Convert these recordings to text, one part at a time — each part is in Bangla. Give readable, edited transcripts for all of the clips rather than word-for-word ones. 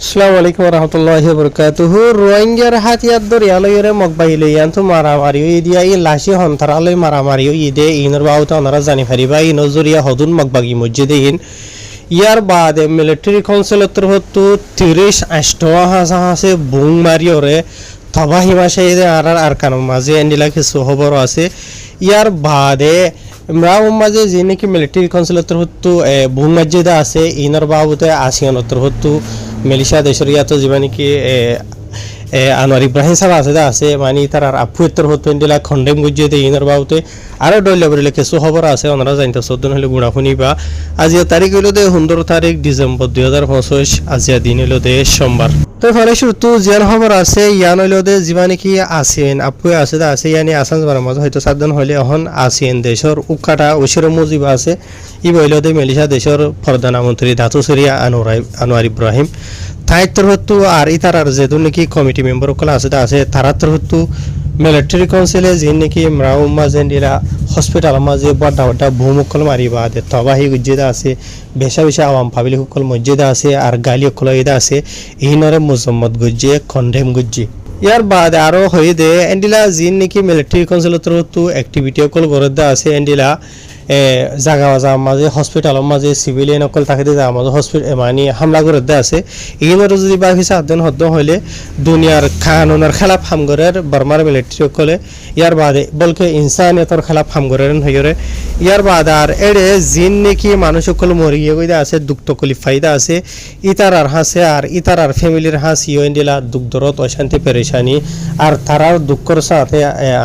আসসালামু আলাইকুম রহমতুল্লাহি বরকাতুহু রোহিঙ্গার হাতিয়ার দরিয়ালয়রে মগবাইলে ইয়ান্তু মারামারিও ইদিয়া ই লাশি হন্তারালয় মারামারিও ইদে ইনর বাউতা অনারা জানি ফারিবা ই নজরিয়া হদুন মগবাগি মসজিদে ইন ইয়ার বাদে মিলিটারি কাউন্সিলর হতো 30 আষ্টওয়া হাসে বুং মারিওরে তবাহি মাসে ইদে আর কানো মাঝে এন্ডিলা কিছু খবর আছে ইয়ার বাদে ইমরান মাঝে যে নাকি মিলিটারি কাউন্সিলর হতো বুং মসজিদে আছে ইনর বাবুতে আসিয়ানতর হতো মেলিশিয়া দেশের ইয়াতো যে মানে কি আনোয়ার ইব্রাহিম সাহেব আছে মানে তার আর আফুয়েতর হতো ইন্ডিলা খন্ডেম গুজিয়ে দিয়ে ইনার বাউতে আরও ডইলে বলে কিছু খবর আছে ওনারা জানতে চোদ্দন হলে গুণা শুনিবা আজিয়া তারিখ হইল দে 15 তারিখ ডিসেম্বর 2025 আজিয়া দিন হইল দে সোমবার তো ফলে শুরু জিয়ান খবর আছে ইয়ান হইল দে যিবা নাকি আসেন আপুয়ে আছে ইয়ানি আসান যাবার মাঝে হয়তো সাতজন হলে এখন আসেন দেশের উকাটা ওসির মুজিবা আছে ই হইল দে মেলিশিয়া দেশের প্রধানমন্ত্রী ধাতু সরিয়া আনোয়ার ইব্রাহিম তাইতর হতো আর ইতার যেহেতু নাকি কমিটি মেম্বার কলা আছে তারাতর হতো মিলিটারি কাউন্সিলে যে নাকি ইমরান মাঝে দিলা হসপিটাল মাঝে বড় বড় ভূমুকল মারিবা দে তবাহি গুজিদা আছে বেশা বেশা আওয়াম পাবলিক সকল মসজিদা আছে আর গালি সকল ইদা আছে ইনরে মুজম্মদ গুজিয়ে খন্ডেম গুজি ইয়ার বাদে আরো হয়ে দে এন্ডিলা জিন নাকি মিলিটারি কাউন্সিলর হতো অ্যাক্টিভিটি সকল গরদা আছে এন্ডিলা জাগা মাঝে হসপিটালের মাঝে সিভিলিয়ান অকল তাকে জাগা মাঝে হসপিটাল মানে হামলা করে আছে এইগুলো যদি বা কিছু আদন হদ্দ হইলে দুনিয়ার কানুনের খেলাফ হামগরের বর্মার মিলিটারি অকলে ইয়ার বাদে বলকে ইনসানিয়তর খেলাফ হামগরের হইরে ইয়ার বাদে আর এড়ে জিন নাকি মানুষ সকল মরিয়ে গইদা আছে দুঃখ ফাইদা আছে ইতার আর হাসে আর ইতার আর ফ্যামিলির হাস ইন্ডিলা দুঃখ দরদ অশান্তি পেরেশানি আর তারার দুঃখর সাথে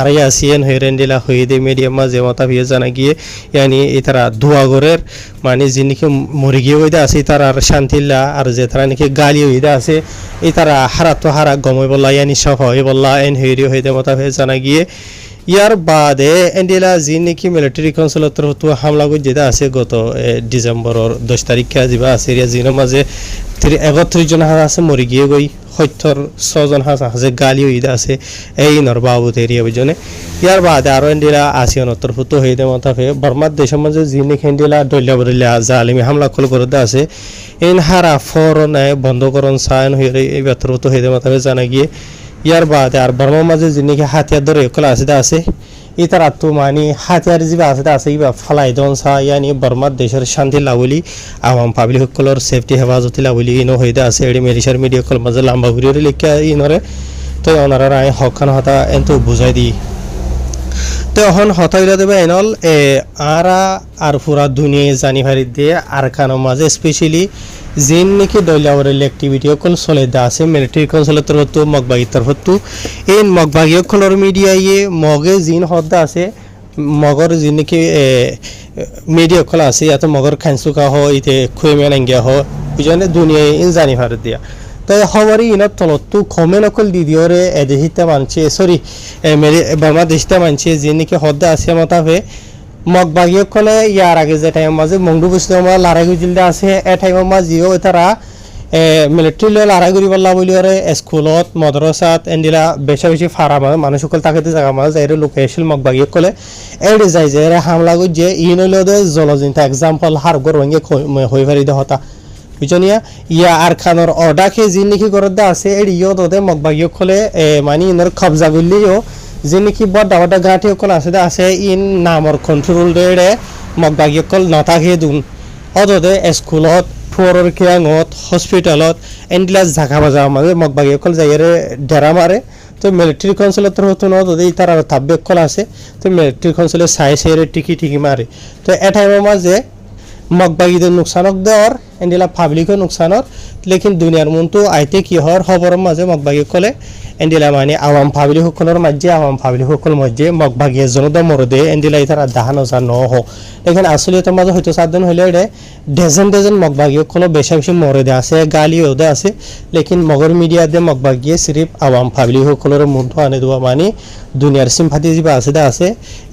আড়াই আসিয়েন হইরেন্ডিলা হয়ে দে মিডিয়াম মাঝে মতা ভিয়ে জানা গিয়ে यानी इतारा धुआ गोरेर माने जिनके मुर्गी होइदा আছে इतारा शांतिला আর যে তারা নাকি গালি হইদা আছে ইতারা হারা তো হারা গমই বললা यानी সফ হই বললা এন হইরি হইদে মতা হয়ে জানা গিয়ে ইয়ার বাদে এন্ডিলা জিনকি মিলিটারি কাউন্সিলর হতো হামলা করে যেটা আছে গত ডিসেম্বরের 10 তারিখে যাবা সিরিয়া জিনের মাঝে 31 জন আছে মরি গিয়ে গই 76 জন আছে গালি হইদা আছে এই নরবাবুত এরিয়া বিজনে ইয়ার বাদে আরো এন্ডিলা আসিয়ানতর হতো হইদে মতা হয়ে বর্মার দেশের মাঝে জিনকি এন্ডিলা দইলা বরিলা জালিমি হামলা কল করে আছে ইন হারা ফরন বন্ধ করন সায়ন হইরে এই বেতর হতো হইদে মতা জানা গিয়ে ইয়ার বাদে আর বর্মার মাঝে জিনকি হাতিয়ার ধরে কল আছে ইতার আত্ম মানে হাতিয়ার যা আছে ইবা ফালাই দন সা ইয়ানি বর্মার দেশের শান্তি লাগুলি আওয়াম পাবলিক সকলের সেফটি হেফাজতি লাগুলি ইনো হইদা আছে এডি মেডিসার মিডিয়া কল মাঝে লম্বা ঘুরিয়ে লিখা ইনরে তো ওনারা রায় হকান হতা এন্তু বুঝাই দি তো এখন হতাইলা দেবে এনল আর পুরা দুনিয়া জানি ভারি দিয়ে আর কানো মাঝে স্পেশালি জিন নাকি দইলাওয়ারের অ্যাক্টিভিটি সকল চলে দা আছে মিলিটারি কাউন্সিলর তরফ মগবাগি তরফ এই মগবাগি সকলের মিডিয়ায়ে মগে জিন হদ্দা আছে মগর জিন নাকি মিডিয়া সকল আছে ইয়াতে মগর খানসুকা হ ইতে খুয়েমেন আঙ্গিয়া হ বুঝানে দুনিয়ায় ইন জানি ভারি দিয়া তো খবরই ইনত তলতো কমেন অকল দিদিওরে এদেহিতে মানছে সরি বাংলাদেশতে মানছে যে নাকি হদ্দা আছে মতাফে মগবাগিয়ে কলে ইয়ার আগে যে টাইম মাঝে মংডু বসতে আমার লড়াই গুজিলদা আছে এ টাইমের মাঝেও তারা মিলিটারি লড়াই করি পারলা বলি ওরে স্কুলত মদ্রাসাত এন্ডিলা বেশি বেশি ফারা মানুষ সকল তাকে জায়গা মাঝে যাই লোকেশন মগবাগিয়ে কলে এড়ে যায় যে হামলা গুজে ইন হইলেও জলজিন্তা এক্সাম্পল হার গর ভেঙে হয়ে পারি হতা বুঝনিয়া ইয়া আর খানোর অর্ডাকে যি নাকি গরদা আছে এড়ি ইয় দে মগবাগিয়ে কলে মানে ইনর কবজা করলেও যে নাকি বড় বড় গাঁটি সকল আছে ইন নামর কন্ট্রোল রে মগবাগি সকল নথাকে দুন অদে স্কুলত ফোরর কিয়াঙত হস্পিটালত এন্ডিলা জাগা বাজা মাঝে মগবাগি সকল যাইরে ডেরা মারে তো মিলিটারি কাউন্সিলর হতো না যদি তার আর তাব্বে সকল আছে তো মিলিটারি কাউন্সিলে সাইরে টিকি মারে তো এ টাইমের মাঝে মগবাগিদের নুকসানক দেওয়ার এন্ডিলা পাবলিকও নুকসানর লেকিন দুনিয়ার মনটো আইতে কি হওয়ার খবরের মাঝে মগবাগি কলে এন্ডিলা মানে আওয়াম পাবলিক সকলের মাঝে আওয়াম পাবলিক সকল মাঝে মগবাগি এজনদ মরদে এন্ডিলা ইতার দাহানো যা ন হ লেকিন আসলে এটার মাঝে হয়তো সাতদিন হইলে এটা ডজন মগবাগি সকল বেশি বেশি মরদে আছে গালি ওদে আছে লেকিন মগর মিডিয়া দিয়ে মগবাগিয়ে সিরিফ আওয়াম পাবলিক সকলের মনটো আনে দেওয়া মানে দুনিয়ার সিম্পাতি যা আছে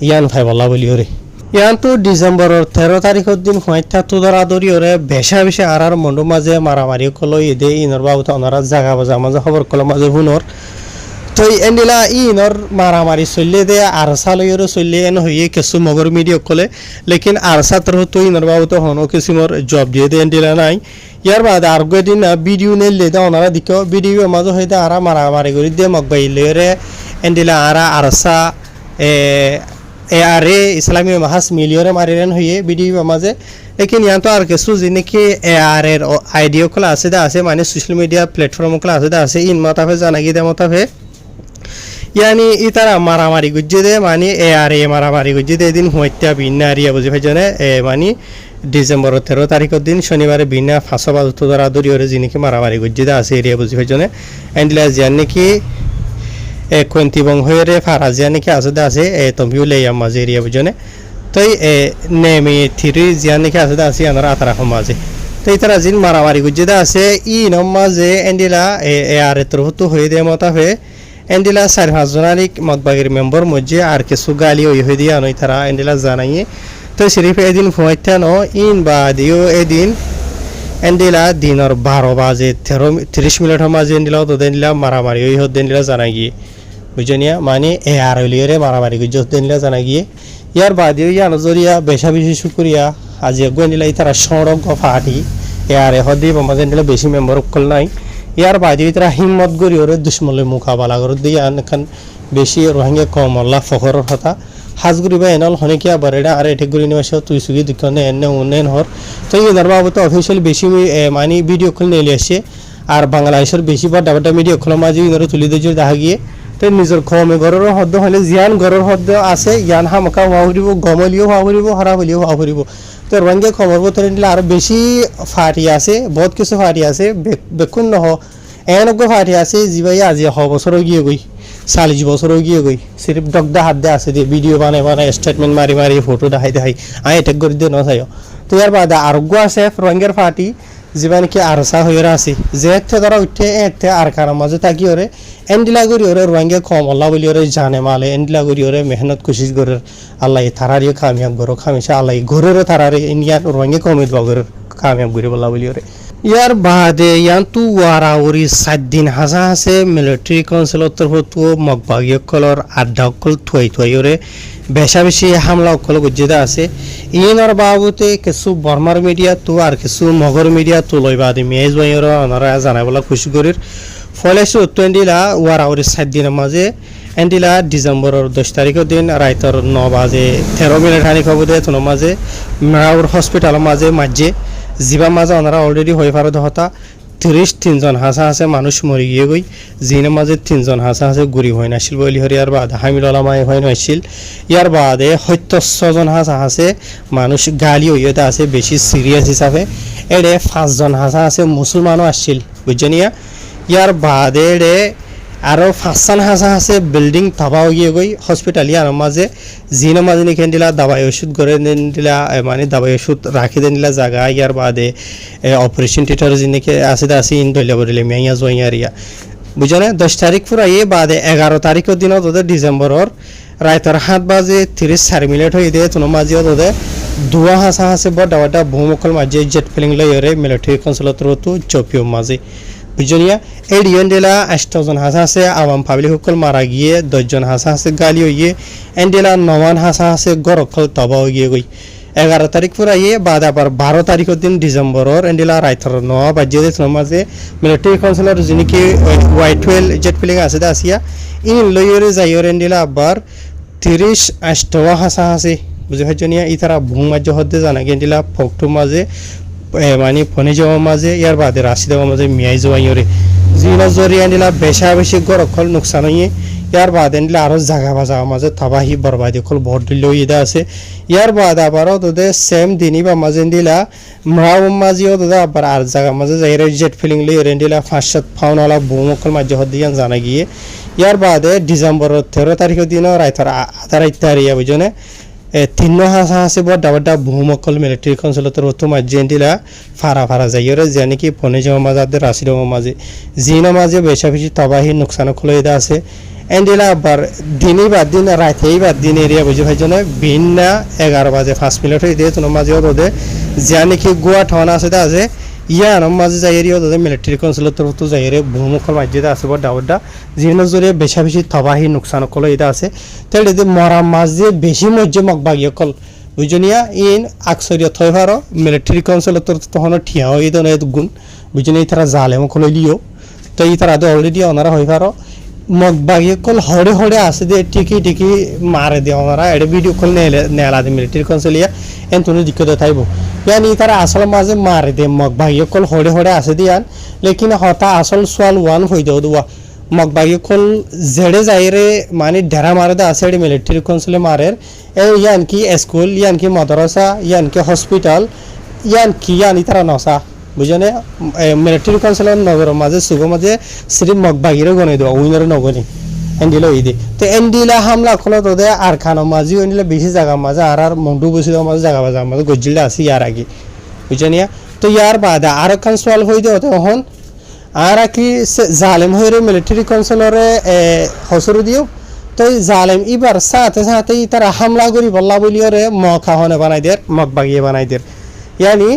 ইয়ান ফাইবল্লা বলি ওরে ইয়ানতো ডিসেম্বরের 13 তারিখের দিন হইতা তো দরাদরি ওরে বেশা আর মন্ডু মাঝে মারামারি কলো ইদে ইনর বাবুতে ওনারা জাগা বাজা মাঝে খবর কলো মাঝে হুনর তো এন্ডিলা ইনর মারামারি চললে দে আর সালয়র চললে এন হইয়ে কিছু মগর মিডিয়া কলে লেকিন আর ছাত্র তো ইনর বাবু তো হনো কিসিমর জব দিয়ে দে এন্ডিলা নাই ইয়ার বাদ আর গদিন ভিডিও নেলে দে ওনারা দিকে ভিডিও মাঝে হইতে আর মারামারি করে দিয়ে মগবাইলে রে এন্ডিলা আরসা আরে ইসলামী মাহাস মিলিয়রে মারিলেন হইয়ে ভিডিও মাঝে লেকিন ইয়ান তো আর কিছু যিনি আর এর আইডিয়া কলা আছে দা আছে মানে সোশ্যাল মিডিয়া প্ল্যাটফর্ম কলা আছে দা আছে ইন মতাফে জানা গিয়ে মতাফে ইয়ানি ইতারা মারামারি গুজ্জে দে মানে আর মারামারি গুজ্জে দে দিন হত্যা ভিন্ন আরিয়া বুঝি ভাইজনে মানে ডিসেম্বর 13 তারিখের দিন শনিবারে ভিন্ন 5 বাজ দরাদরি ওরে যিনি মারামারি গুজ্জে দে আছে এরিয়া বুঝি ভাইজনে এন্ডলা জিয়ান নাকি কোয়েন্তি বং হয়ে ফারাজিয়া নাকি আছে দা আছে তম্বিউ লেয়া মাঝে এরিয়া বুঝনে তাই নেমে থিরি জিয়ান নাকি আছে দা আছে আনারা আতারা মাঝে তো ইতারা জিন মারামারি গুজ্জে দা আছে ই নমাজে এন্ডিলা আর তরহতু হয়ে দে মতাফে এন্ডিলা 4-5 জনারিক মতবাগের মেম্বার মধ্যে আর কিছু গালি হয়ে দিয়ে আনো তারা এন্ডিলা জানাইয়ে তো শরীফ এদিন ফুয়াইতেন ইন বা দিও এদিন এন্ডিলা দিনের 12 বাজে 30 মিনিট মাঝে এন্ডিলা তো দেনিলা মারামারি হয়ে হদ দেনিলা জানা গিয়ে বুঝনিয়া মানে আর হইলে মারামারি গুজ্জ দেনিলা জানা গিয়ে ইয়ার বাদিও ইয়া নজরিয়া বেশা বেশি শুকরিয়া আজ গোয়েন্ডিলা তারা সড়ক ফাটি আর হদি মাঝে এন্ডিলা বেশি মেম্বার কল নাই ইয়ার বাদে তারা হিম্মত গড়ি ওরে দুশ্মনের মোকাবেলা করে দিয়ে এখন বেশি রোহিঙ্গা কম আল্লাহ ফখরের কথা হাজগুড়ি বা এনাল হনেকিয়া বারেডা আর এঠে গুড়ি নিবাস তুই সুগি দুঃখনে এনে উন্নয়ন হর তো ইনার বাবু তো অফিসিয়াল বেশি মানে ভিডিও খুলে নিয়ে আসে আর বাংলাদেশের বেশি বা ডাবাটা ভিডিও খোলা মাঝে ইনারা তুলি দিয়ে দেখা গিয়ে তো নিজের কমে ঘরের হদ্দ হলে জিয়ান ঘরের হদ্দ আছে জ্ঞান হামকা হওয়া ফুরিব গমলিও হওয়া ফুরিব হরা হলিও হওয়া ফুরিব তো রোহিঙ্গা খবর বতর নিলে আরো বেশি ফাটি আছে বহুত কিছু ফাটি আছে বেকুন নহ এনক ফাটি আছে যিবাই আজি 100 বছর গিয়ে গই 40 বছর গিয়ে গই সিরিফ ডগদা হাত দে আছে দিয়ে ভিডিও বানাই স্টেটমেন্ট মারি ফটো দেখাই আই এটাক করে দিয়ে নথায় তো ইয়ার বাদে আরোগ্য আছে রোহিঙ্গার ফাটি যিবা নাকি আরসা হয়ে আছে যে ধরা উঠে এতে আর কার মাঝে থাকি ওরে এন্ডিলা করি ওরে রোহিঙ্গা কম আল্লাহ বলি ওরে জানে মালে এন্ডিলা করি ওরে মেহনত কোশিশ করে আল্লাহ থারারিও কামিয়াব করো খামিসা আল্লাহ ঘরেরও থারারে ইন্ডিয়ান রোহিঙ্গা কমিত বাগর কামিয়াব করি বলা বলি ওরে ইয়ার বাদে ইয়ান্তু ওয়ারাউরি 7 দিন হাসা আছে মিলিটারি কাউন্সিলৰ তৰফতো মগবাগীয় কলৰ আড্ডা অকল থুৱাই ওৰে বেশা বেশি হামলা অকল গুজিদা আছে ইনৰ বাবুতে কিছু বর্মার মিডিয়া তো আর কিছু মগর মিডিয়া তো লই বাদে মেজ বাইর অনারা জানাবলা খুশি করির ফলে এন্ডিলা ওয়ারাউরি 7 দিনের মাঝে এন্ডিলা ডিসেম্বরের 10 তারিখের দিন রাইতর 9 বাজে 13 মিনিট হানি খবর দেয় তোর মাঝে মেরাউর হসপিটালের মাঝে জিবা মাঝে ওনারা অলরেডি হয়ে পারে হতা 33 জন হাসা আছে মানুষ মরি গিয়ে গই জিনের মাঝে 3 জন হাসা আছে গুড়ি হয় নাছিল বলি হরিয়ার বাদ হামিল ওলামাই হয় নাছিল ইয়ার বাদে 76 জন হাসা আছে মানুষ গালি হইতে আছে বেশি সিরিয়াস হিসাবে এড়ে 5 জন হাসা আছে মুসলমানও আসছিল বুঝছনিয়া ইয়ার বাদে এড়ে আরো 5 হাসা আছে বিল্ডিং তাবাও গিয়ে গই হসপিটাল ইয়ার মাঝে জিনের মাঝে নিকেন দিলা দাবাই ওষুধ করে দেন দিলা মানে দাবাই ওষুধ রাখি দেন দিলা জায়গা ইয়ার বাদে অপারেশন থিয়েটার জিনিকে আছে ইন দইলা বলে মিয়া জয়ারিয়া বুঝনে 10 তারিখ পুরাই বাদে 11 তারিখের দিন ওদের ডিসেম্বরের রাইতর 7 বাজে 34 মিনিট হয়ে দিয়ে তোর মাঝে ওদের দুয়া হাসা আছে বড় ভূমকল মাঝে জেট প্লেন লইরে মিলিটারি কাউন্সিলৰ তো চপিও মাঝে বুঝনিয়া এই এন্ডেলা 8 জন হাসা আছে আওয়াম পাবলিক সকল মারা গিয়ে 10 জন হাসা আছে গালি হইয়ে এন্ডেলা 9 হাসা আছে গরকল তবা হইয়ে গই 11 তারিখ পুরাইয়ে বাদ আবার 12 তারিখের দিন ডিসেম্বরের এন্ডেলা রাইতর 9 বাজে সমাজে মিলিটারি কাউন্সিলর যিনিকি Y12 জেট প্লেন আছে আসিয়া ইন লইরে যাইর এন্ডেলা আবার 38 হাসা আছে বুঝে হজনিয়া ইতারা ভূম মাঝে হদে জানা গেন্ডেলা ফকটু মাঝে মানে ফোনে যাওয়া মাঝে ইয়ার বাদে রাশি দেওয়া মাঝে মিয়াই যাওয়াইরে জিনা জরি আনিলা বেশা বেশি গরকল নুকসান হইয়ে ইয়ার বাদে আনিলা আরো জাগা বাজা মাঝে তাবাহি বরবাদি কল ভোট দিলেও ইদা আছে ইয়ার বাদে আবারও তোদের সেম দিনই বা মাঝে দিলা মরাও মাঝেও তোদের আবার আর জায়গা মাঝে যাইরে জেট ফিলিং লই রেন্ডিলা 5-7 পাউনওয়ালা ভূমকল মাঝে হদিয়ান জানা গিয়ে ইয়ার বাদে ডিসেম্বরের 13 তারিখের দিনও রাইতর আধা রাইতারিয়া বুঝনে 3 হাসা আছে বড় ভূমকল মিলিটারি কাউন্সিলৰ তো মাঝে দিলা ফারা যাইরে জানি কি ফোনে যাওয়া মাঝে রাশি দেওয়া মাঝে জিনা মাঝে বেশা বেশি তবাহি নুকসান খোলা আছে এন্ডিলা আবার দিনই বাদ দিন রাতেই বাদ দিন এরিয়া বুঝে ভাইজনে ভিন্না 11 বাজে 5 মিনিট হয়ে দিয়ে তোর মাঝে ওদের জানি কি গোয়া ঠাওনা আছে ইয়ানো মাঝে যাইরি ওদের মিলিটারি কাউন্সিলের তরফ তো যাইরে ভূমুখল মাঝে আছে বড় ডাউডা যেন জোরে বেশা বেশি তবাহি নুকসান কল এটা আছে তাহলে যে মরা মাঝে বেশি মজ্জে মগবাগিয়ে কল বুঝনিয়া ইন আকসরিয়া থই ভারো মিলিটারি কাউন্সিলের তরফ তখন ঠিয়া হই দনে গুণ বুঝনি তারা জালেম কল লিও তো এই তারা তো অলরেডি ওনারা হই ভারো মগবাগিয়ে কল হড়ে হড়ে আছে দে টিকি মারে দে ওনারা এটা ভিডিও কল নেলা দে মিলিটারি কাউন্সিলিয়া এন তুমি দিক্কত থাইব यानी तारा असल माजे मारे दे मगबागी कल होड़े होड़े आसे दियान लेकिन होता असल सवाल वन होई दो दुआ मगबागी कल जेड़े जायरे माने ढेरा मारे दे आसे मिलिट्री काउंसिल मारे ए यान की स्कूल यान की मदरसा यान की हॉस्पिटल यान की यानी तारा नसा बुझने मिलिट्री काउंसिल नगर माजे सुगो माजे सिर्फ मगबागी रे गने दो उइनर नगनी एंडिलो इदे तो एंडिला हमला खलो तो दे आरखानो माजी एंडिला बेसी जागा माजा आर मंडू बसी दो माजा जागा माजा गजिला आसी यार आगे बुझनिया तो यार बाद आर खान सवाल होई दे तो हन आर की जालिम होरे मिलिट्री काउंसिलर हसरु दियो तो जालिम इबार साथे साथे तारा हमला करी बल्ला बोलियो रे मखा होने बनाई दे मगबागी बनाई दे यानी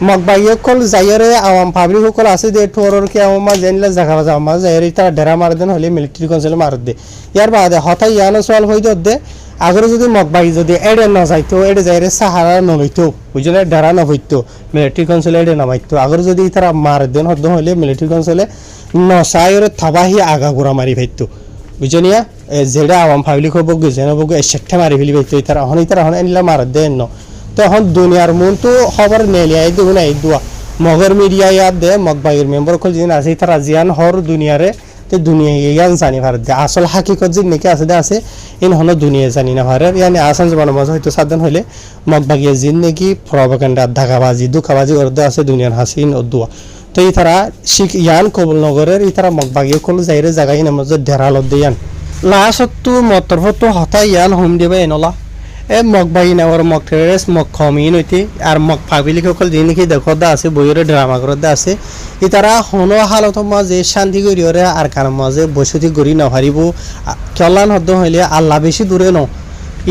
मगबागी कल जायरे आवाम पाब्लिक कल आसे दे ठोरर के आवाम मा जेनला जागा मा जायरे तारा डेरा मार देन हले मिलिट्री काउंसिल मार दे यार बाद हताई यानो सवाल होई दे आगर যদি মগবাগি যদি এডে না যাইতো এডে যাইরে সাহারা ন লইতো বুঝলে ডেরা না হইতো মিলিটারি কাউন্সিল এডে না মাইতো আगर যদি তারা মার দেন হদ হলে মিলিটারি কাউন্সিলে নসায়রে থাবাহি আগা গোরা মারি ভাইতো বুঝনিয়া যেডা আওয়াম পাবলিক হবো গজেনা বগো এসেট্টা মারি ফেলি ভাইতো তারা হন এনলা মার দেন ন তো এখন দুনিয়ার মন তো খবর নেলিয়াই দুগুন আই দুয়া মগর মিডিয়া ইয়াদ দে মগবাগির মেম্বার কল জিন আছে তারা জিয়ান হর দুনিয়ারে ते दुनिया यान जानी भारत दे असल हकीकत जिन नेके আছে इन हनो दुनिया जानी ना भारत यानी आसान जमाना मजा হয়তো সাধন হইলে মগবাগিয়া জিন নেকি প্রপাগান্ডা ধাগাবাজি দুখাবাজি করতে আছে দুনিয়ার হাসিন অদুয়া তো এই তারা শিখ ইয়ান কবুল নগরের এই তারা মগবাগিয়া কল যাইরে জায়গায় নামাজ ঢেরালত দেয়ান লাসত্তু মতরফত হতা ইয়ান হোম দেবে এনলা এ মগবাগি নাওয়ার মগ টেরেস মগ খমিন হইতে আর মগ পাবলিক সকল জিনিকি দেখদা আছে বইরে ড্রামা করদা আছে ই তারা হনো হালত মাঝে শান্তি করিওরে আর কার মাঝে বসতি গরি না হারিব কল্যাণ হদ হইলে আল্লাহ বেশি দূরে ন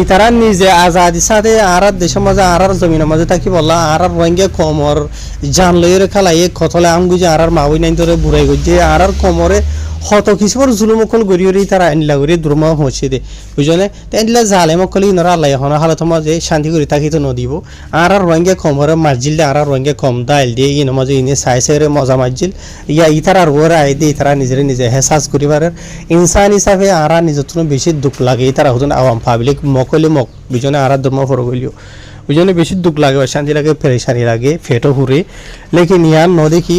ই তারা নিজে আজাদি সাথে আর দেশের মাঝে আর জমিনের মাঝে থাকি বললা আর রঙ্গে কমর জান লইরে খালাই কতলে আমগুজে আর মাউই নাই তোরে বুড়াই গজে আর কমরে হত কিছুর জুলুমকল গরিয়রি তারা এনলা গরি দুর্মা হচ্ছে দে বুঝলে এনলা জালেমকল ইনরা আল্লাহ হন হালত মাঝে শান্তি করি থাকিতো নদিব আর রঙ্গে কমরে মার্জিল আর রঙ্গে কম দাইল দিয়ে ইন মাঝে ইনে সাইসেরে মজা মার্জিল ইয়া ইতারার ওরা আই দে তারা নিজে হেসাস করিবারের ইনসান হিসাবে আর নিজতন বেশি দুঃখ লাগে তারা হতন আওয়াম পাবলিক মকলে মক বুঝনে আর ধর্ম ফর গলিও বুঝনে বেশি দুঃখ লাগে শান্তি লাগে পেরেশানি লাগে ফেটো হুরে লেকিন ইয়ান ন দেখি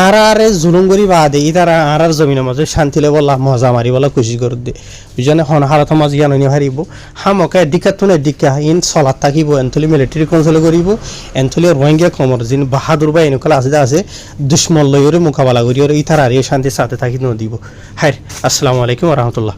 আর জুলুম করি বাদে ই তারা আর জমিনের মাঝে শান্তি লে বলা মজা মারি বলা খুশি করে দে বুঝনে হন হালত মাঝ ইয়ান নি হারিব হামকে দিকাতুনে দিকা ইন সলাত থাকিব এনথলি মিলিটারি কাউন্সিল করিব এনথলি রোহিঙ্গা কমর জিন বাহাদুর বা এনকল আছে দুশ্মন লইরে মোকাবেলা করিও ই তারা আর শান্তির সাথে থাকি ন দিব হাই আসসালামু আলাইকুম ওয়া রাহমাতুল্লাহ।